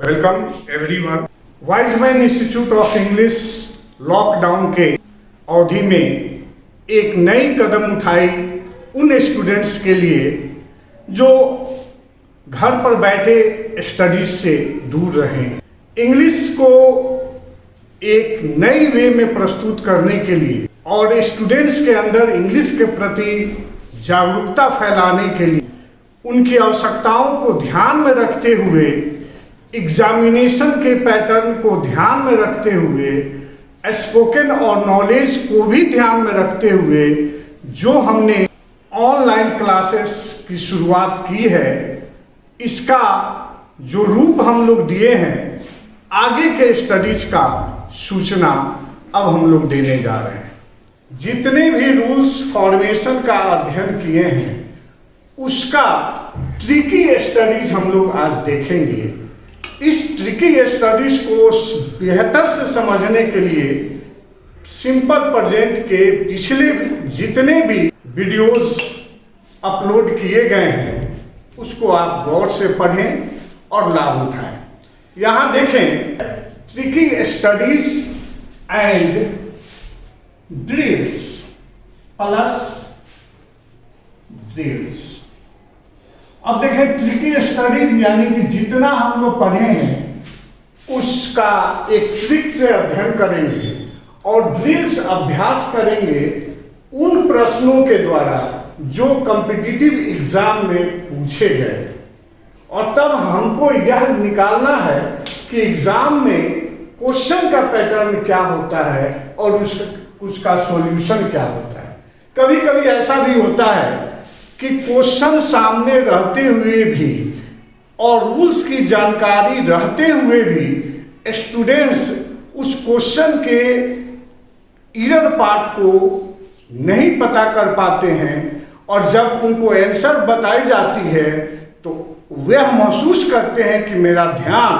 Welcome everyone. Wiseman institute of English lockdown के अवधि में एक नई कदम उठाई उन स्टूडेंट्स के लिए जो घर पर बैठे स्टडीज से दूर रहे। इंग्लिश को एक नई वे में प्रस्तुत करने के लिए और स्टूडेंट्स के अंदर इंग्लिश के प्रति जागरूकता फैलाने के लिए उनकी आवश्यकताओं को ध्यान में रखते हुए, एग्जामिनेशन के पैटर्न को ध्यान में रखते हुए, स्पोकन और नॉलेज को भी ध्यान में रखते हुए जो हमने ऑनलाइन क्लासेस की शुरुआत की है, इसका जो रूप हम लोग दिए हैं, आगे के स्टडीज का सूचना अब हम लोग देने जा रहे हैं। जितने भी रूल्स फॉर्मेशन का अध्ययन किए हैं उसका ट्रिकी स्टडीज हम लोग आज देखेंगे। इस ट्रिकी स्टडीज को बेहतर से समझने के लिए सिंपल प्रेजेंट के पिछले जितने भी वीडियोस अपलोड किए गए हैं उसको आप गौर से पढ़ें और लाभ उठाएं। यहाँ देखें, tricky studies and drills plus drills. अब देखें, ट्रिकी स्टडीज यानी कि जितना हम लोग पढ़े हैं उसका एक ट्रिक से अध्ययन करेंगे और ड्रिल्स अभ्यास करेंगे उन प्रश्नों के द्वारा जो कॉम्पिटिटिव एग्जाम में पूछे गए, और तब हमको यह निकालना है कि एग्जाम में क्वेश्चन का पैटर्न क्या होता है और उसका सॉल्यूशन क्या होता है। कभी कभी ऐसा भी होता है कि क्वेश्चन सामने रहते हुए भी और रूल्स की जानकारी रहते हुए भी स्टूडेंट्स उस क्वेश्चन के इरर पार्ट को नहीं पता कर पाते हैं, और जब उनको आंसर बताई जाती है तो वह महसूस करते हैं कि मेरा ध्यान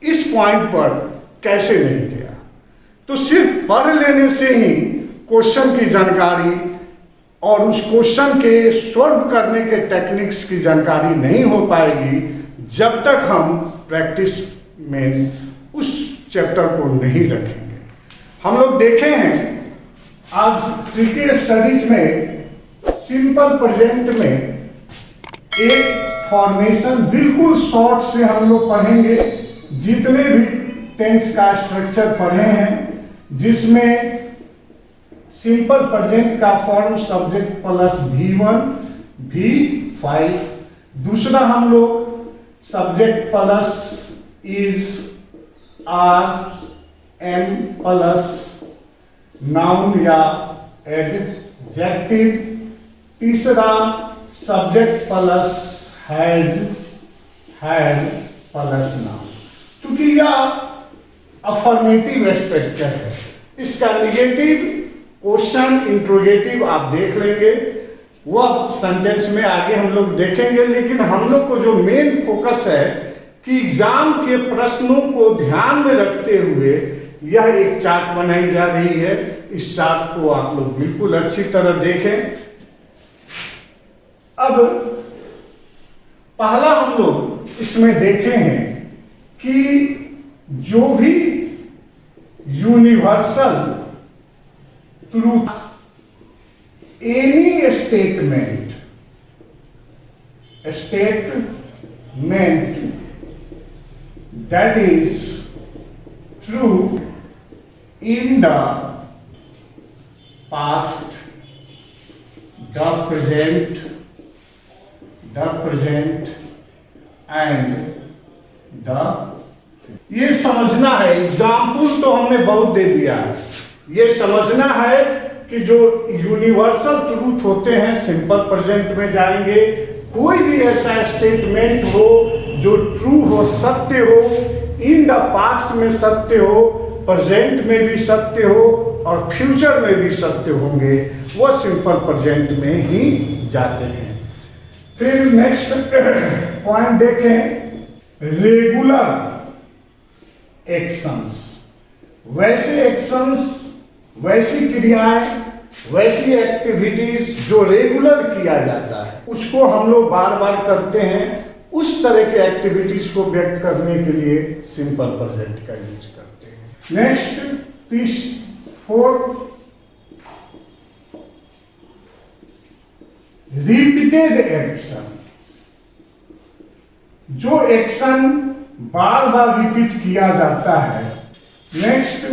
इस पॉइंट पर कैसे नहीं गया। तो सिर्फ पढ़ लेने से ही क्वेश्चन की जानकारी और उस क्वेश्चन के सॉल्व करने के टेक्निक्स की जानकारी नहीं हो पाएगी जब तक हम प्रैक्टिस में उस चैप्टर को नहीं रखेंगे। हम लोग देखे हैं आज ट्रिकी स्टडीज में सिंपल प्रेजेंट में एक फॉर्मेशन बिल्कुल शॉर्ट से हम लोग पढ़ेंगे। जितने भी टेंस का स्ट्रक्चर पढ़े हैं, जिसमें सिंपल प्रेजेंट का form subject plus V1 V5, दूसरा हम लोग subject plus is are am plus noun या एडजेक्टिव, तीसरा subject plus has plus noun. क्योंकि यह अफर्मेटिव स्ट्रक्चर है, इसका निगेटिव क्वेश्चन इंट्रोगेटिव आप देख लेंगे, वह सेंटेंस में आगे हम लोग देखेंगे। लेकिन हम लोग को जो मेन फोकस है कि एग्जाम के प्रश्नों को ध्यान में रखते हुए यह एक चार्ट बनाई जा रही है। इस चार्ट को आप लोग बिल्कुल अच्छी तरह देखें। अब पहला हम लोग इसमें देखे हैं कि जो भी universal truth, any statement that is true in the past, the present and the, ये समझना है। एग्जाम्पल तो हमने बहुत दे दिया है, ये समझना है कि जो यूनिवर्सल ट्रूथ होते हैं सिंपल प्रेजेंट में जाएंगे। कोई भी ऐसा स्टेटमेंट हो जो ट्रू हो, सत्य हो, इन द पास्ट में सत्य हो, प्रेजेंट में भी सत्य हो और फ्यूचर में भी सत्य होंगे, वह सिंपल प्रेजेंट में ही जाते हैं। फिर नेक्स्ट पॉइंट देखें, रेगुलर एक्शंस। वैसे एक्शंस, वैसी क्रियाएं, वैसी एक्टिविटीज जो रेगुलर किया जाता है उसको हम लोग बार बार करते हैं, उस तरह के एक्टिविटीज को व्यक्त करने के लिए सिंपल प्रेजेंट का यूज करते हैं। Next piece 4, repeated action. जो एक्शन बार बार रिपीट किया जाता है। Next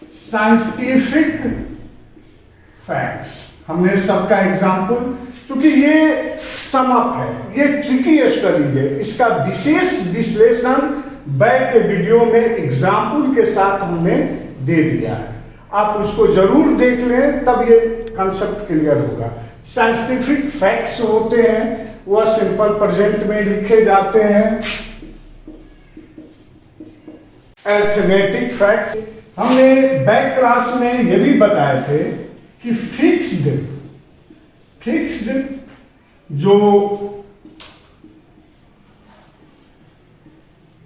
scientific facts. हमने सबका एग्जाम्पल, क्योंकि ये समअप है, ये ट्रिकी स्टडीज है, इसका विशेष विश्लेषण बैक के वीडियो में एग्जाम्पल के साथ हमने दे दिया है। आप उसको जरूर देख लें, तब ये कंसेप्ट क्लियर होगा। साइंटिफिक फैक्ट्स होते हैं, वह सिंपल प्रेजेंट में लिखे जाते हैं। अरिथमेटिक फैक्ट, हमने बैक क्लास में ये भी बताए थे कि फिक्स्ड जो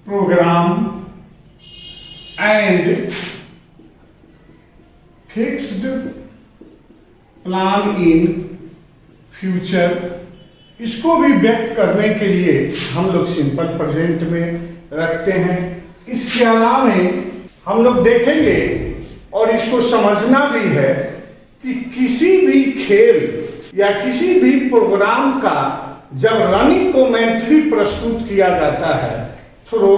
programme and fixed plan in future, इसको भी व्यक्त करने के लिए हम लोग सिंपल प्रेजेंट में रखते हैं। इसके अलावा हम लोग देखेंगे और इसको समझना भी है कि किसी भी खेल या किसी भी प्रोग्राम का जब रनिंग कमेंट्री प्रस्तुत किया जाता है, थ्रू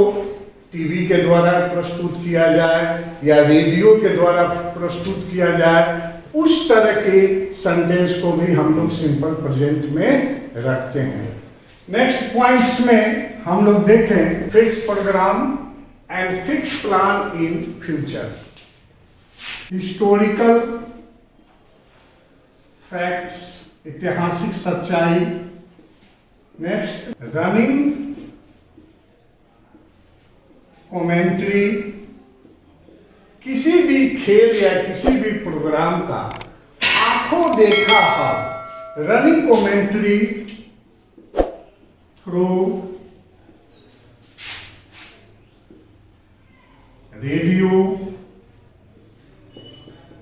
टीवी के द्वारा प्रस्तुत किया जाए या रेडियो के द्वारा प्रस्तुत किया जाए, उस तरह के सेंटेंस को भी हम लोग सिंपल प्रेजेंट में रखते हैं। नेक्स्ट पॉइंट्स में हम लोग देखें fix programme and fix plan in future, historical facts, ऐतिहासिक सच्चाई। नेक्स्ट रनिंग कमेंट्री, किसी भी खेल या किसी भी प्रोग्राम का आंखों देखा है रनिंग कमेंट्री थ्रू रेडियो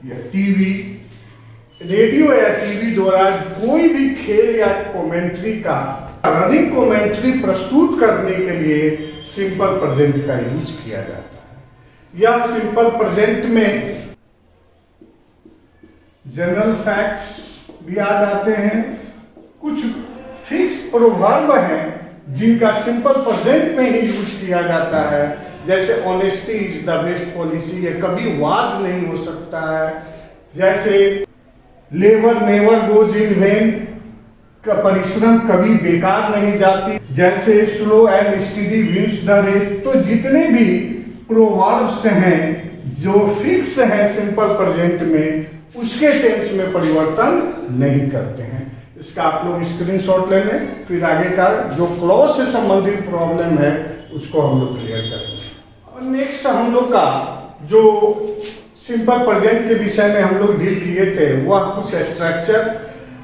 या टीवी। रेडियो या टीवी द्वारा कोई भी खेल या कमेंट्री का रनिंग कमेंट्री प्रस्तुत करने के लिए सिंपल प्रेजेंट का यूज किया जाता है। यह सिंपल प्रेजेंट में जनरल फैक्ट्स भी आ जाते हैं। कुछ फिक्स प्रोवर्ब हैं जिनका सिंपल प्रेजेंट में ही यूज किया जाता है, जैसे honesty is the best policy, ये कभी वाज नहीं हो सकता है। जैसे labour never goes in vain, का परिश्रम कभी बेकार नहीं जाती। जैसे slow and steady wins the race. तो जितने भी प्रोवर्ब्स हैं जो फिक्स हैं सिंपल प्रेजेंट में, उसके टेंस में परिवर्तन नहीं करते हैं। इसका आप लोग स्क्रीनशॉट ले लें, फिर आगे का जो क्लॉज से संबंधित प्रॉब्लम है उसको हम लोग क्लियर करेंगे। और नेक्स्ट हम लोग का जो सिंपल प्रेजेंट के विषय में हम लोग डील किए थे वह कुछ स्ट्रक्चर।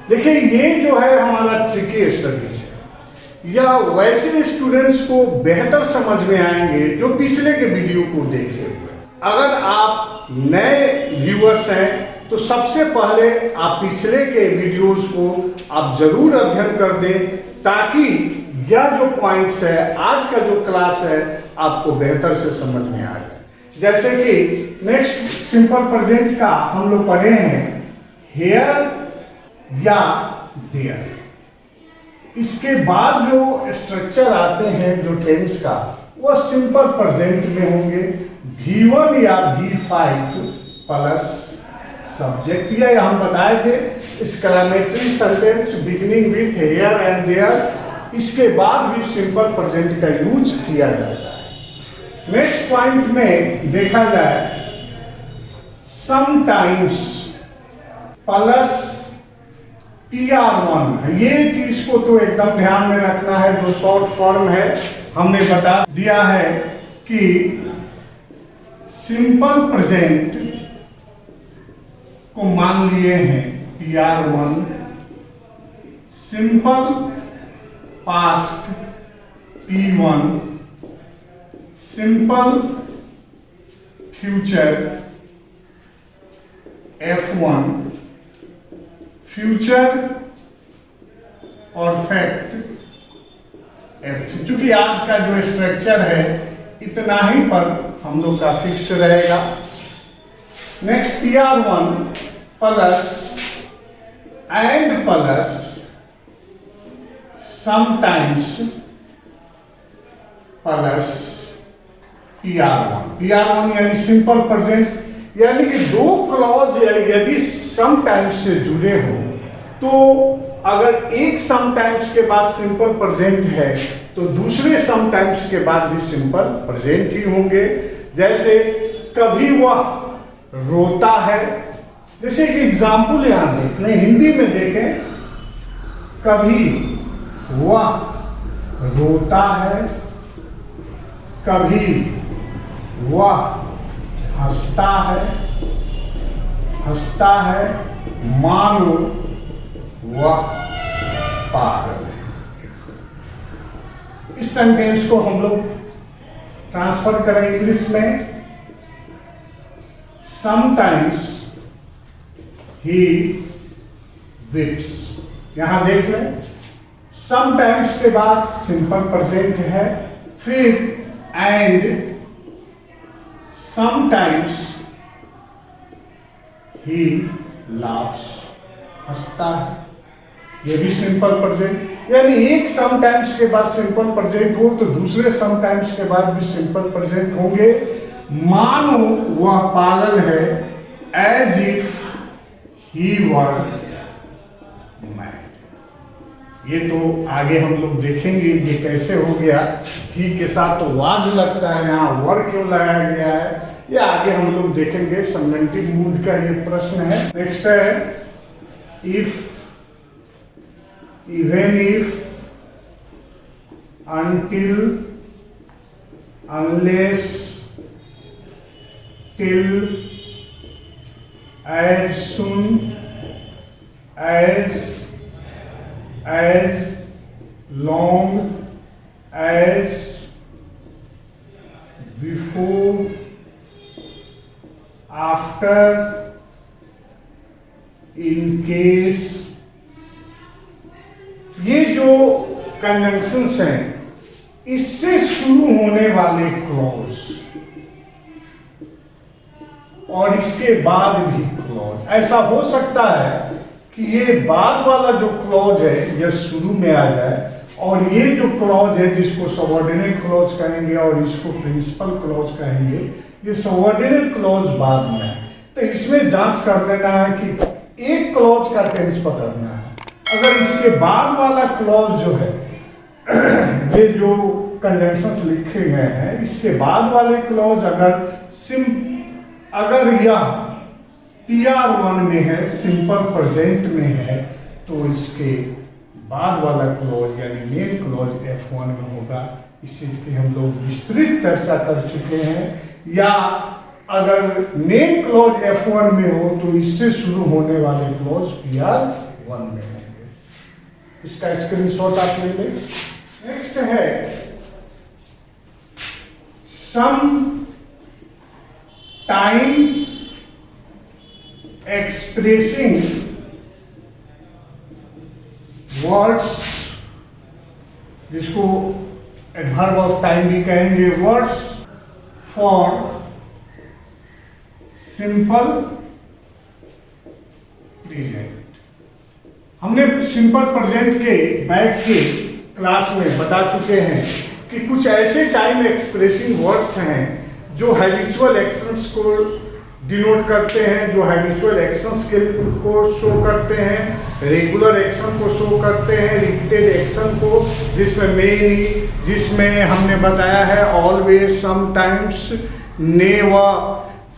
देखिए ये जो है हमारा ट्रिकी स्टडीज है, यह वैसे स्टूडेंट्स को बेहतर समझ में आएंगे जो पिछले के वीडियो को देखे हुए। अगर आप नए व्यूअर्स हैं तो सबसे पहले आप पिछले के वीडियोस को आप जरूर अध्ययन कर दें, ताकि यह जो पॉइंट्स है, आज का जो क्लास है, आपको बेहतर से समझ में आ जाए। जैसे कि नेक्स्ट सिंपल प्रेजेंट का हम लोग पढ़े हैं हेयर या देयर। इसके बाद जो स्ट्रक्चर आते हैं जो टेंस का, वह सिंपल प्रेजेंट में होंगे V1 या V5 प्लस सब्जेक्ट। या हम बताए थे exclamatory sentence beginning with here and there, इसके बाद भी सिंपल प्रेजेंट का यूज किया जाता है। नेक्स्ट पॉइंट में देखा जाए समटाइम्स प्लस PR1। ये चीज को तो एकदम ध्यान में रखना है, जो शॉर्ट फॉर्म है हमने बता दिया है कि सिंपल प्रेजेंट को मान लिए हैं PR1, simple past P1, simple future F1, future और फैक्ट एफ। चूंकि आज का जो स्ट्रक्चर है इतना ही पर हम लोग का फिक्स रहेगा। Next PR1 plus and plus sometimes plus PR1 यानी सिंपल प्रेजेंट, यानी कि दो क्लॉज यदि समटाइम्स से जुड़े हो तो अगर एक समटाइम्स के बाद सिंपल प्रेजेंट है तो दूसरे समटाइम्स के बाद भी सिंपल प्रेजेंट ही होंगे। जैसे कभी वह रोता है, जैसे एक एग्जाम्पल यहां देख लें, हिंदी में देखें, कभी वह रोता है, कभी वह हंसता है, मानो वह पागल है। इस सेंटेंस को हम लोग ट्रांसफर करें इंग्लिश में। Sometimes he weeps. यहां देख लें, समटाइम्स के बाद सिंपल प्रेजेंट है, फिर एंड समटाइम्स ही लाफ्स, हंसता है, ये भी सिंपल प्रेजेंट। यानी एक समटाइम्स के बाद सिंपल प्रेजेंट हो तो दूसरे समटाइम्स के बाद भी सिंपल प्रेजेंट होंगे। मानो वह पागल है, as if he were mad. ये तो आगे हम लोग देखेंगे ये कैसे हो गया। ही के साथ तो वाज लगता है, यहाँ वर क्यों लगाया गया है ये आगे हम लोग देखेंगे। सबमेंटिव मूड का ये प्रश्न है। नेक्स्ट है if, even if, until, unless, till, as soon as long as, before, after, in case। ये जो कंजंक्शंस हैं इससे शुरू होने वाले क्लॉज और इसके बाद भी क्लॉज, ऐसा हो सकता है कि ये बाद वाला जो क्लॉज है यह शुरू में आ जाए और ये जो क्लॉज है जिसको सबऑर्डिनेट क्लॉज कहेंगे और इसको प्रिंसिपल क्लॉज कहेंगे, ये सबऑर्डिनेट क्लॉज बाद में है। तो इसमें जांच कर लेना है कि एक क्लॉज का टेंस पकड़ना है। अगर इसके बाद वाला क्लॉज जो है ये जो कंजंक्शंस लिखे गए हैं इसके बाद वाले क्लॉज अगर यह PR1 में है, सिंपल प्रेजेंट में है, तो इसके बाद वाला क्लॉज यानी मेन क्लॉज F1 में होगा। इस चीज की हम लोग विस्तृत चर्चा कर चुके हैं। या अगर मेन क्लॉज F1 में हो तो इससे शुरू होने वाले क्लॉज PR1 में होंगे। इसका स्क्रीनशॉट आप ले लें। नेक्स्ट है सम टाइम एक्सप्रेसिंग वर्ड्स, जिसको एडवर्ब ऑफ टाइम भी कहेंगे, वर्ड्स फॉर सिंपल प्रेजेंट। हमने सिंपल प्रेजेंट के बैक के क्लास में बता चुके हैं कि कुछ ऐसे टाइम एक्सप्रेसिंग वर्ड्स हैं जो हैबिचुअल एक्शंस को डिनोट करते हैं, जो हैबिचुअल एक्शंस को शो करते हैं, रेगुलर एक्शन को शो करते हैं, रिपीटेड एक्शन को, जिसमें मेनी, जिसमें हमने बताया है ऑलवेज, समटाइम्स, नेवर,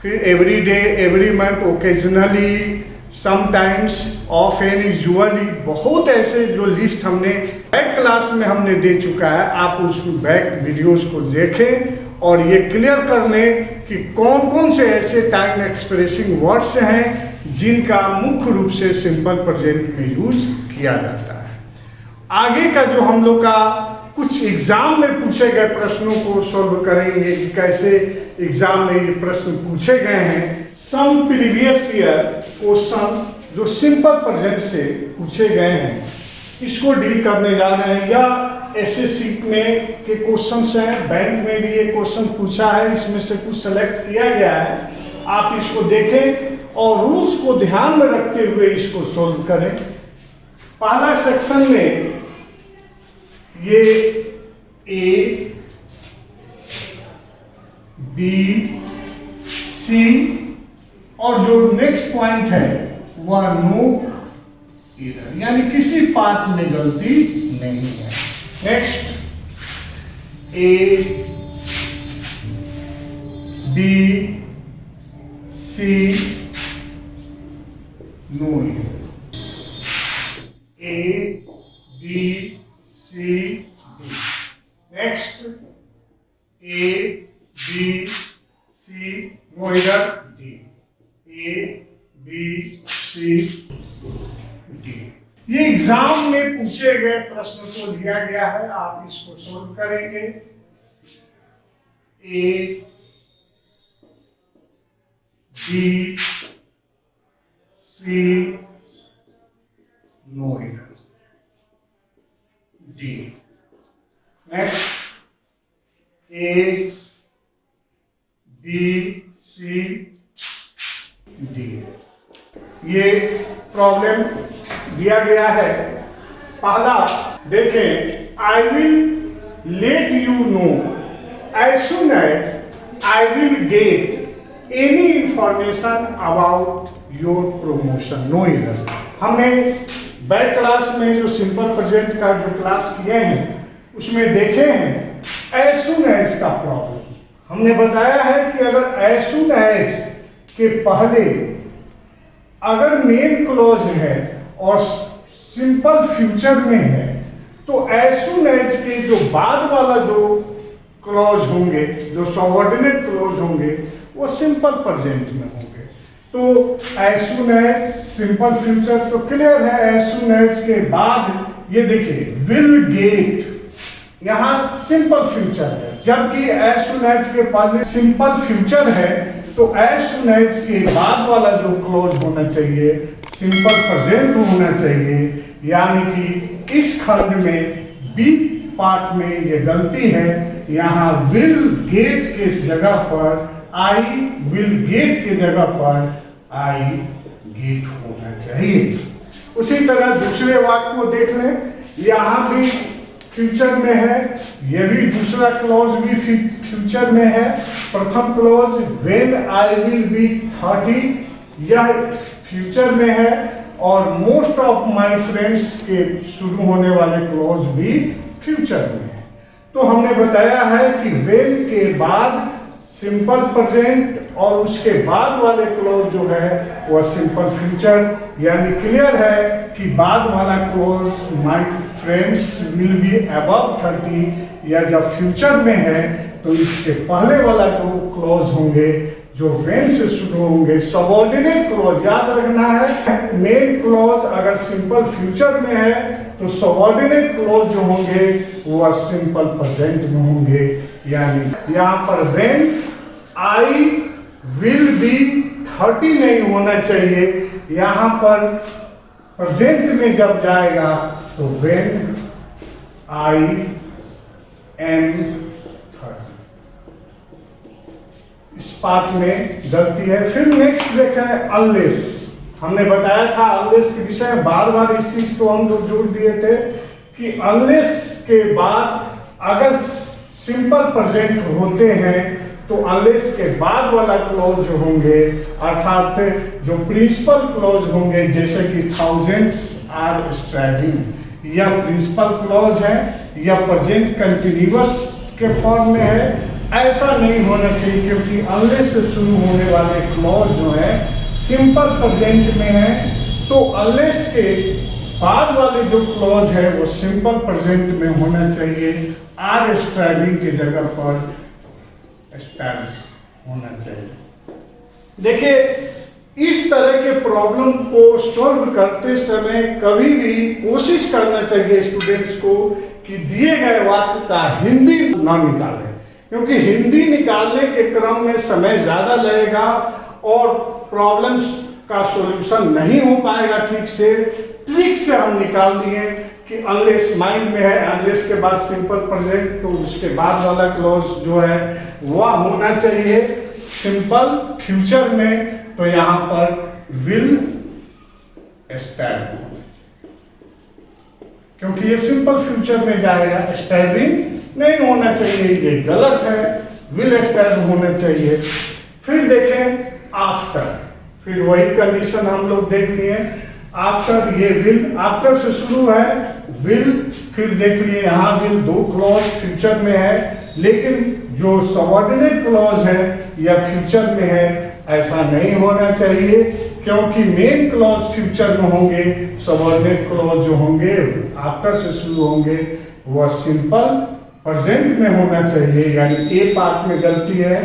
फिर every day, every month, occasionally, sometimes, often, usually. बहुत ऐसे जो लिस्ट हमने बैक क्लास में हमने दे चुका है, आप उस बैक वीडियोस को देखें और ये क्लियर कर लें कि कौन कौन से ऐसे टाइम एक्सप्रेसिंग वर्ड्स हैं जिनका मुख्य रूप से सिंपल प्रेजेंट में यूज किया जाता है। आगे का जो हम लोग का कुछ एग्जाम में पूछे गए प्रश्नों को सॉल्व करेंगे कि कैसे एग्जाम में ये प्रश्न पूछे गए हैं। सम प्रीवियस ईयर क्वेश्चन जो सिंपल प्रेजेंट से पूछे गए हैं इसको डील करने जा रहे हैं। या एसएससी में के क्वेश्चंस हैं, बैंक में भी ये क्वेश्चन पूछा है, इसमें से कुछ सेलेक्ट किया गया है, आप इसको देखें और रूल्स को ध्यान में रखते हुए इसको सोल्व करें। पहला सेक्शन में ये ए बी सी और जो नेक्स्ट पॉइंट है वह नो एरर, यानी किसी पार्ट में गलती नहीं है। Next A B C no error, A B C D. Next A B C no error D, A B C D. ये एग्जाम में पूछे गए प्रश्न को दिया गया है, आप इसको सोल्व करेंगे। A B C no error D. Next A B C D. ये प्रॉब्लम दिया गया है। पहला देखें, I will let you know as soon as I will get any information about your promotion, no error. हमने back class में जो simple present का जो क्लास किए हैं उसमें देखे हैं एज सुन एज का प्रॉब्लम। हमने बताया है कि अगर एज सुन एज के पहले अगर मेन क्लॉज है और सिंपल फ्यूचर में है तो एज सुन एज के जो बाद वाला जो क्लॉज होंगे, जो सबऑर्डिनेट क्लॉज होंगे, वो सिंपल प्रेजेंट में होंगे। तो as soon as simple future तो क्लियर है। एज सुन एज के बाद ये देखिए विल गेट, यहाँ सिंपल फ्यूचर है, जबकि एज सुन एज के पहले सिंपल फ्यूचर है तो एज सुन एज के बाद वाला जो क्लॉज होना चाहिए सिंपल प्रेजेंट होना चाहिए। यानी कि इस खंड में बी पार्ट में ये गलती है, यहाँ विल गेट के जगह पर आई विल गेट के जगह पर आई गेट होना चाहिए। उसी तरह दूसरे वाक्य को देख लें, यहाँ भी फ्यूचर में है, ये भी दूसरा क्लॉज भी फ्यूचर में है। प्रथम clause when I will be 30, यह फ्यूचर में है और मोस्ट ऑफ माय फ्रेंड्स के शुरू होने वाले क्लॉज भी फ्यूचर में है। तो हमने बताया है कि व्हेन के बाद सिंपल प्रेजेंट और उसके बाद वाले क्लॉज जो है वह सिंपल फ्यूचर, यानी क्लियर है कि बाद वाला clause my friends will be above 30 या जब फ्यूचर में है तो इसके पहले वाला जो क्लॉज होंगे जो व्हेन से शुरू होंगे सबऑर्डिनेट क्लॉज, याद रखना है मेन क्लॉज अगर सिंपल फ्यूचर में है तो सबऑर्डिनेट क्लॉज जो होंगे वह सिंपल प्रेजेंट में होंगे। यानी यहाँ पर व्हेन आई विल बी 30 नहीं होना चाहिए, यहाँ पर प्रेजेंट में जब जाएगा तो व्हेन आई एम 30, इस पार्ट में गलती है। फिर नेक्स्ट देखा है अनलेस, हमने बताया था अनलेस के विषय में बार बार इस चीज को हम लोग जोड़ दिए थे कि अनलेस के बाद अगर सिंपल प्रेजेंट होते हैं तो अनलेस के बाद वाला क्लॉज जो होंगे अर्थात जो प्रिंसिपल क्लॉज होंगे जैसे कि थाउजेंड्स आर स्ट्राइविंग, यह प्रिंसिपल क्लॉज है, यह प्रेजेंट कंटिन्यूअस के फॉर्म में है, ऐसा नहीं होना चाहिए क्योंकि अनलेस से शुरू होने वाले क्लॉज जो है सिंपल प्रेजेंट में है। तो अनलेस के बाद वाले जो क्लॉज है वो सिंपल प्रेजेंट में होना चाहिए, आर स्ट्राइविंग की जगह पर स्टैब्लिश होना चाहिए। देखिए इस तरह के प्रॉब्लम को सॉल्व करते समय कभी भी कोशिश करना चाहिए स्टूडेंट्स को कि दिए गए वाक्य का हिंदी ना निकालें, क्योंकि हिंदी निकालने के क्रम में समय ज़्यादा लगेगा और प्रॉब्लम्स का सॉल्यूशन नहीं हो पाएगा ठीक से। ट्रिक से हम निकाल दिए कि अनलेस माइंड में है, अनलेस के बाद सिंपल प्रेजेंट, तो उसके बाद वाला क्लॉज जो है वह होना चाहिए सिंपल फ्यूचर में, तो यहां पर विल स्टैब, क्योंकि ये सिंपल फ्यूचर में जाएगा, स्टैबिंग नहीं होना चाहिए, ये गलत है, विल स्टैब होना चाहिए। फिर देखें आफ्टर, फिर वही कंडीशन हम लोग देख लिए, आफ्टर ये विल, आफ्टर से शुरू है विल, फिर देख लिए यहाँ विल, दो क्लॉज फ्यूचर में है, लेकिन जो सबऑर्डिनेट क्लॉज है या फ्यूचर में है, ऐसा नहीं होना चाहिए, क्योंकि मेन क्लॉज फ्यूचर में होंगे, सबऑर्डिनेट क्लॉज जो होंगे आफ्टर से शुरू होंगे वह सिंपल प्रेजेंट में होना चाहिए, यानी ए पार्ट में गलती है,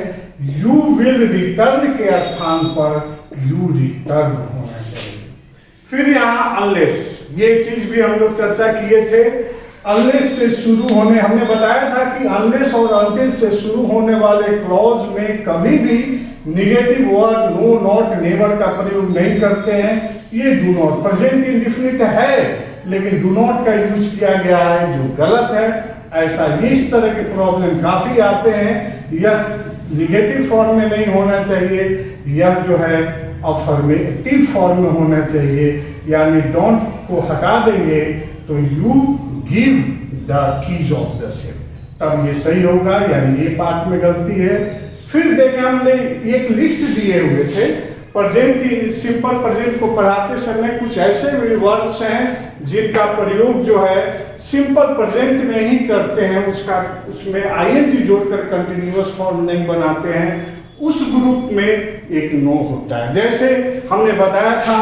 यू विल रिटर्न के स्थान पर यू रिटर्न होना चाहिए। फिर यहाँ अनलेस, ये चीज भी हम लोग चर्चा किए थे, अनलेस से शुरू होने, हमने बताया था कि अनलेस और अनटिल से शुरू होने वाले क्लॉज में कभी भी negative word no, not, never का प्रयोग नहीं करते हैं। ये डू नॉट प्रेजेंट इंडेफिनिट है, लेकिन डू नॉट का यूज किया गया है जो गलत है। ऐसा इस तरह के प्रॉब्लम काफी आते हैं। यह निगेटिव फॉर्म में नहीं होना चाहिए, यह जो है अफर्मेटिव फॉर्म में होना चाहिए, यानी डोंट को हटा देंगे तो you give the keys of the ship, तब ये सही होगा, यानी ये पार्ट में गलती है। फिर देखें हमने एक लिस्ट दिए हुए थे, प्रेजेंट सिंपल प्रेजेंट को पढ़ाते समय कुछ ऐसे वर्ड्स हैं जिनका प्रयोग जो है सिंपल प्रेजेंट में ही करते हैं, उसमें आईएनजी जोड़कर कंटिन्यूअस फॉर्म नहीं बनाते हैं, उस ग्रुप में एक नो होता है। जैसे हमने बताया था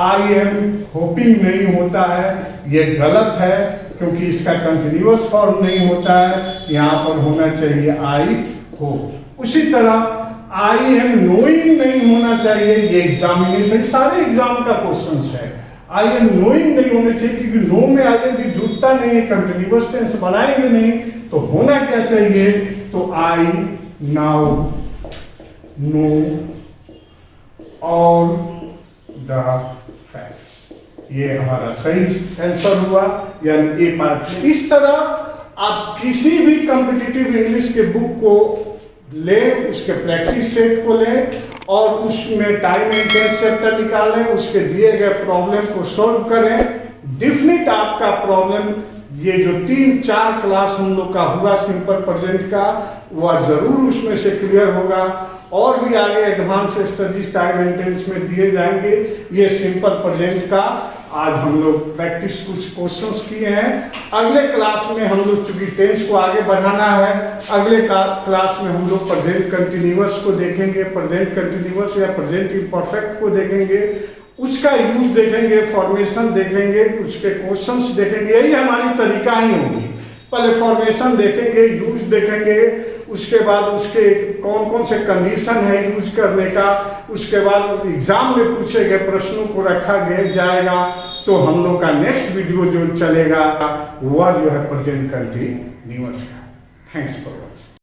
आई एम होपिंग नहीं होता है, ये गलत है क्योंकि इसका कंटिन्यूअस फॉर्म नहीं होता है, यहाँ पर होना चाहिए आई होप। उसी तरह आई एम नोइंग नहीं होना चाहिए, ये एग्जामिनेशन सारे एग्जाम का क्वेश्चन है, आई एम नोइंग नहीं होना चाहिए क्योंकि नो में आईएनजी जुड़ता नहीं है, कंटिन्यूअस टेंस बनाएंगे नहीं, तो होना क्या चाहिए, तो आई नाउ नो और द फैक्ट्स, ये हमारा सही आंसर हुआ, यानी ए पार्ट। इस तरह आप किसी भी कॉम्पिटिटिव इंग्लिश के बुक को ले, उसके प्रैक्टिस सेट को लें और उसमें टाइम एंड टेस्ट चैप्टर निकालें, उसके दिए गए प्रॉब्लम को सॉल्व करें। डेफिनेट आपका प्रॉब्लम ये जो 3-4 क्लास हम लोग का हुआ सिंपल प्रेजेंट का, वह जरूर उसमें से क्लियर होगा। और भी आगे advance studies time and tense में दिए जाएंगे। ये सिंपल प्रेजेंट का आज हम लोग प्रैक्टिस कुछ क्वेश्चंस किए हैं। अगले क्लास में हम लोग चूंकि टेंस को आगे बढ़ाना है, अगले क्लास में हम लोग प्रेजेंट कंटिन्यूअस को देखेंगे, प्रेजेंट कंटिन्यूअस या प्रेजेंट इम्परफेक्ट को देखेंगे, उसका यूज देखेंगे, फॉर्मेशन देखेंगे, उसके क्वेश्चंस देखेंगे। यही हमारी तरीका ही होगी, पहले फॉर्मेशन देखेंगे, यूज देखेंगे, उसके बाद उसके कौन कौन से कंडीशन है यूज करने का, उसके बाद एग्जाम में पूछे गए प्रश्नों को रखा जाएगा। तो हम लोग का नेक्स्ट वीडियो जो चलेगा वह जो है प्रेजेंट कंटिन्यूअस का। Thanks for watching.